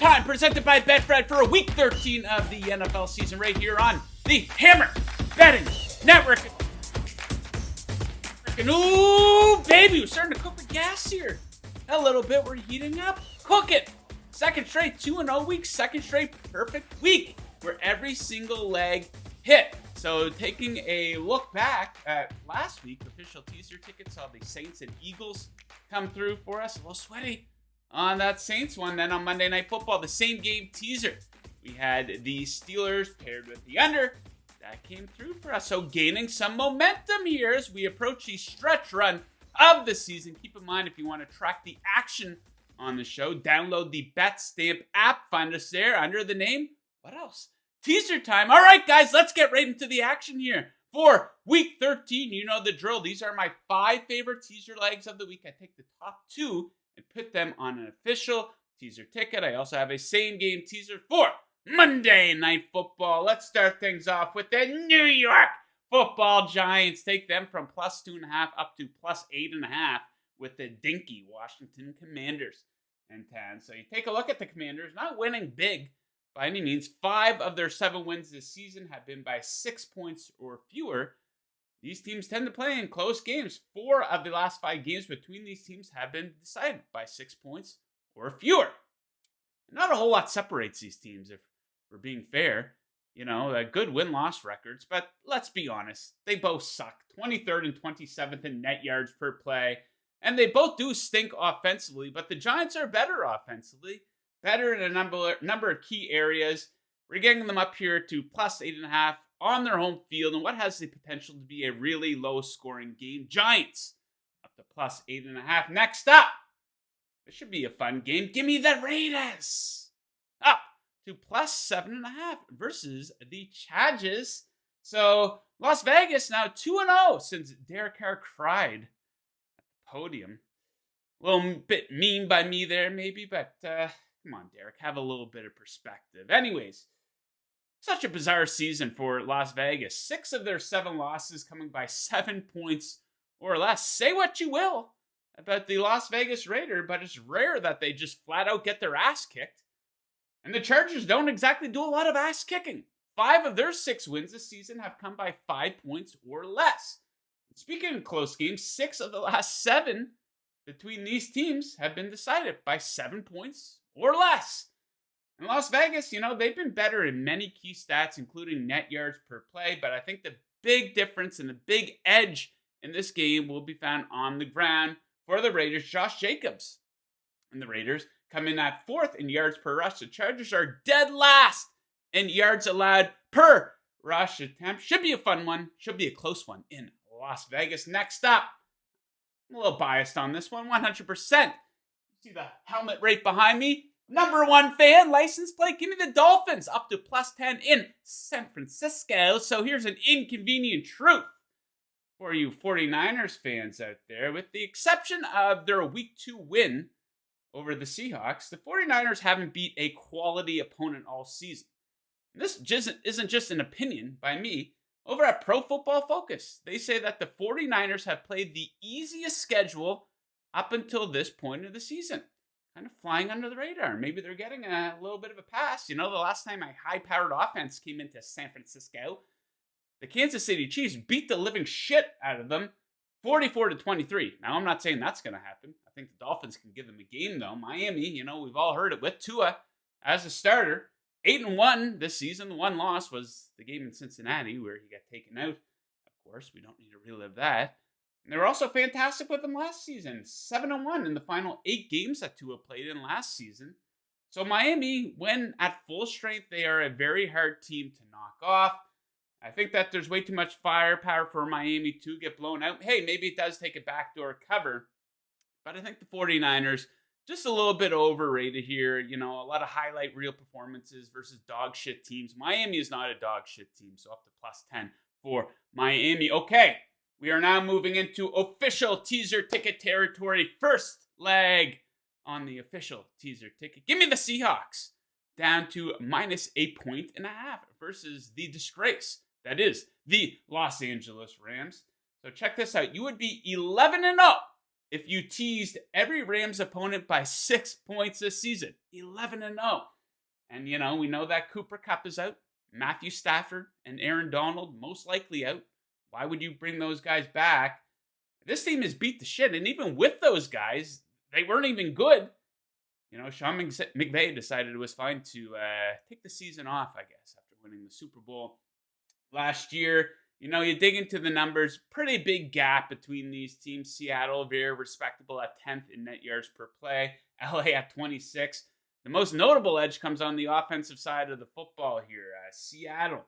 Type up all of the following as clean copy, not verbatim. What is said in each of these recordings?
time presented by Betfred for week 13 of the NFL season right here on the Hammer Betting Network. Ooh, baby, we're starting to cook the gas here. A little bit, we're heating up. Cook it. Second straight 2-0 week, second straight perfect week where every single leg hit. So taking a look back at last week, official teaser tickets saw the Saints and Eagles come through for us. A little sweaty on that Saints one. Then on Monday Night Football, the same game teaser, we had the Steelers paired with the under. That came through for us. So gaining some momentum here as we approach the stretch run of the season. Keep in mind, if you want to track the action on the show, download the BetStamp app. Find us there under the name, what else? Teaser time. All right, guys, let's get right into the action here. For week 13, you know the drill. These are my 5 favorite teaser legs of the week. I take the top 2 and put them on an official teaser ticket. I also have a same game teaser for Monday Night Football. Let's start things off with the New York Football Giants. Take them from plus 2.5 up to plus 8.5 with the dinky Washington Commanders in town. So you take a look at the Commanders, not winning big by any means. 5 of their 7 wins this season have been by 6 points or fewer. These teams tend to play in close games. 4 of the last 5 games between these teams have been decided by 6 points or fewer. Not a whole lot separates these teams, if we're being fair. You know, good win-loss records, but let's be honest, they both suck. 23rd and 27th in net yards per play, and they both do stink offensively, but the Giants are better offensively, better in a number of key areas. We're getting them up here to plus 8.5 on their home field, and what has the potential to be a really low-scoring game. Giants up to plus 8.5. Next up, this should be a fun game. Give me the Raiders up to plus 7.5 versus the Chargers. So Las Vegas now 2-0 since Derek Carr cried at the podium. A little bit mean by me there, maybe, but come on, Derek, have a little bit of perspective. Anyways, such a bizarre season for Las Vegas. 6 of their 7 losses coming by 7 points or less. Say what you will about the Las Vegas Raiders, but it's rare that they just flat out get their ass kicked. And the Chargers don't exactly do a lot of ass kicking. 5 of their 6 wins this season have come by 5 points or less. Speaking of close games, 6 of the last 7 between these teams have been decided by 7 points or less. In Las Vegas, you know, they've been better in many key stats, including net yards per play, but I think the big difference and the big edge in this game will be found on the ground for the Raiders. Josh Jacobs and the Raiders come in at 4th in yards per rush. The Chargers are dead last in yards allowed per rush attempt. Should be a fun one. Should be a close one in Las Vegas. Next up, I'm a little biased on this one, 100%. See the helmet right behind me? Number 1 fan, license plate. Give me the Dolphins up to plus 10 in San Francisco. So here's an inconvenient truth for you 49ers fans out there. With the exception of their week 2 win over the Seahawks, the 49ers haven't beat a quality opponent all season. This isn't just an opinion by me. Over at Pro Football Focus, they say that the 49ers have played the easiest schedule up until this point of the season. Kind of flying under the radar. Maybe they're getting a little bit of a pass. You know, the last time a high-powered offense came into San Francisco, the Kansas City Chiefs beat the living shit out of them 44-23. Now, I'm not saying that's going to happen. I think the Dolphins can give them a game, though. Miami, you know, we've all heard it with Tua as a starter. 8-1 this season. The one loss was the game in Cincinnati where he got taken out. Of course, we don't need to relive that. And they were also fantastic with them last season. 7-1 in the final 8 games that Tua played in last season. So Miami, when at full strength, they are a very hard team to knock off. I think that there's way too much firepower for Miami to get blown out. Hey, maybe it does take a backdoor cover. But I think the 49ers, just a little bit overrated here. You know, a lot of highlight reel performances versus dog shit teams. Miami is not a dog shit team, so up to plus 10 for Miami. Okay, we are now moving into official teaser ticket territory. First leg on the official teaser ticket. Give me the Seahawks down to minus 8.5 versus the disgrace that is the Los Angeles Rams. So check this out. You would be 11-0 if you teased every Rams opponent by 6 points this season. 11-0. And, we know that Cooper Kupp is out. Matthew Stafford and Aaron Donald most likely out. Why would you bring those guys back? This team has beat the shit. And even with those guys, they weren't even good. Sean McVay decided it was fine to take the season off, I guess, after winning the Super Bowl last year. You dig into the numbers, pretty big gap between these teams. Seattle, very respectable at 10th in net yards per play. LA at 26. The most notable edge comes on the offensive side of the football here. Seattle,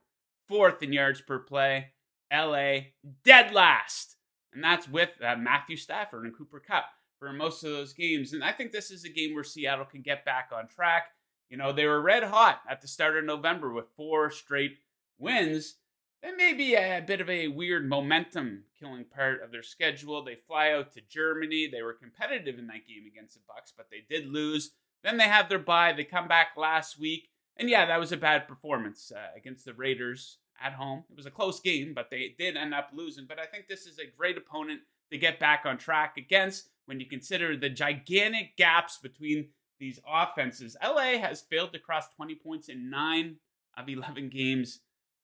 4th in yards per play. LA, dead last. And that's with Matthew Stafford and Cooper Kupp for most of those games. And I think this is a game where Seattle can get back on track. They were red hot at the start of November with 4 straight wins. That may be a bit of a weird momentum-killing part of their schedule. They fly out to Germany. They were competitive in that game against the Bucs, but they did lose. Then they have their bye. They come back last week. And yeah, that was a bad performance against the Raiders at home. It was a close game, but they did end up losing. But I think this is a great opponent to get back on track against when you consider the gigantic gaps between these offenses. LA has failed to cross 20 points in 9 of 11 games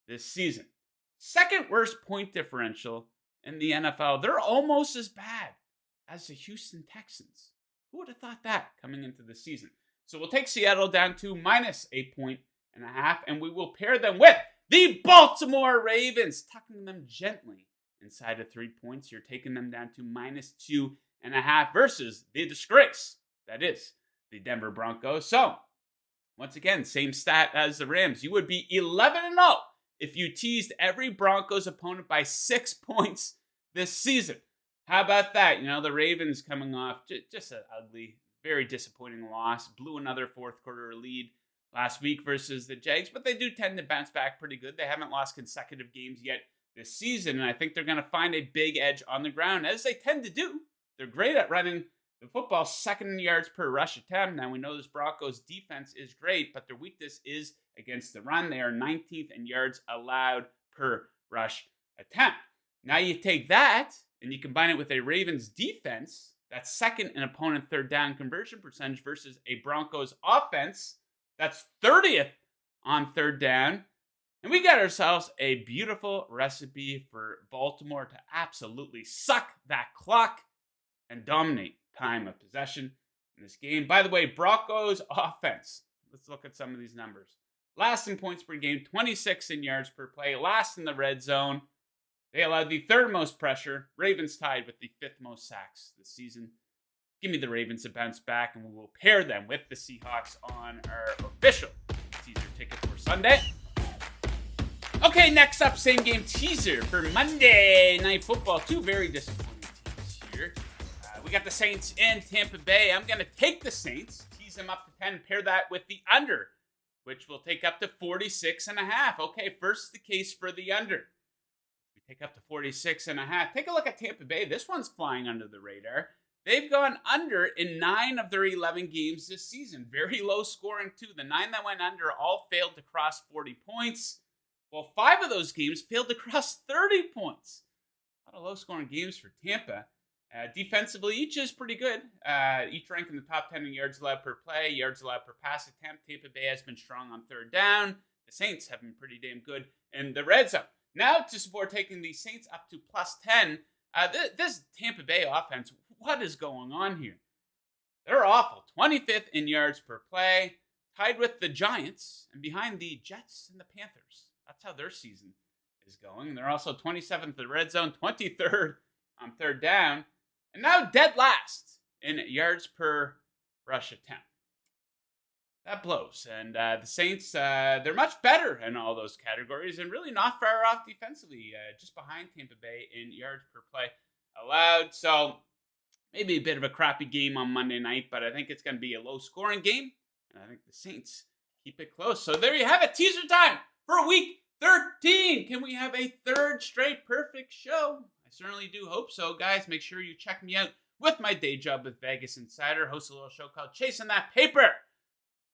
this season. Second worst point differential in the NFL. They're almost as bad as the Houston Texans. Who would have thought that coming into the season? So we'll take Seattle down to minus 8.5 points, and we will pair them with the Baltimore Ravens, tucking them gently inside of 3 points. You're taking them down to minus 2.5 versus the disgrace that is the Denver Broncos. So once again, same stat as the Rams. You would be 11-0 if you teased every Broncos opponent by 6 points this season. How about that? The Ravens coming off just an ugly, very disappointing loss. Blew another fourth quarter lead last week versus the Jags, but they do tend to bounce back pretty good. They haven't lost consecutive games yet this season, and I think they're going to find a big edge on the ground, as they tend to do. They're great at running the football, 2nd in yards per rush attempt. Now, we know this Broncos defense is great, but their weakness is against the run. They are 19th in yards allowed per rush attempt. Now you take that and you combine it with a Ravens defense that's 2nd in opponent third down conversion percentage versus a Broncos offense that's 30th on third down. And we got ourselves a beautiful recipe for Baltimore to absolutely suck that clock and dominate time of possession in this game. By the way, Broncos offense. Let's look at some of these numbers. Last in points per game, 26 in yards per play. Last in the red zone. They allowed the 3rd most pressure. Ravens tied with the 5th most sacks this season. Give me the Ravens to bounce back, and we will pair them with the Seahawks on our official teaser ticket for Sunday. Okay, next up, same game teaser for Monday Night Football. 2 very disappointing teams here. We got the Saints in Tampa Bay. I'm going to take the Saints, tease them up to 10, pair that with the under, which will take up to 46.5. Okay, first the case for the under. We take up to 46.5. Take a look at Tampa Bay. This one's flying under the radar. They've gone under in 9 of their 11 games this season. Very low scoring, too. The 9 that went under all failed to cross 40 points. Well, 5 of those games failed to cross 30 points. A lot of low scoring games for Tampa. Defensively, each is pretty good. Each rank in the top 10 in yards allowed per play, yards allowed per pass attempt. Tampa Bay has been strong on third down. The Saints have been pretty damn good in the red zone. Now to support taking the Saints up to plus 10. This Tampa Bay offense, what is going on here? They're awful. 25th in yards per play, tied with the Giants and behind the Jets and the Panthers. That's how their season is going. They're also 27th in the red zone, 23rd on third down, and now dead last in yards per rush attempt. That blows. And the Saints, they're much better in all those categories and really not far off defensively, just behind Tampa Bay in yards per play allowed. So maybe a bit of a crappy game on Monday night, but I think it's going to be a low-scoring game, and I think the Saints keep it close. So there you have it. Teaser time for week 13. Can we have a 3rd straight perfect show? I certainly do hope so, guys. Make sure you check me out with my day job with Vegas Insider. Host a little show called Chasing That Paper,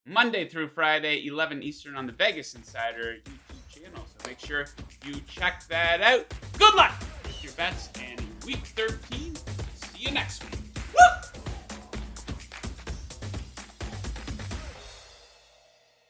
Monday through Friday, 11 Eastern on the Vegas Insider YouTube channel. So make sure you check that out. Good luck with your bets and week 13. See you next week.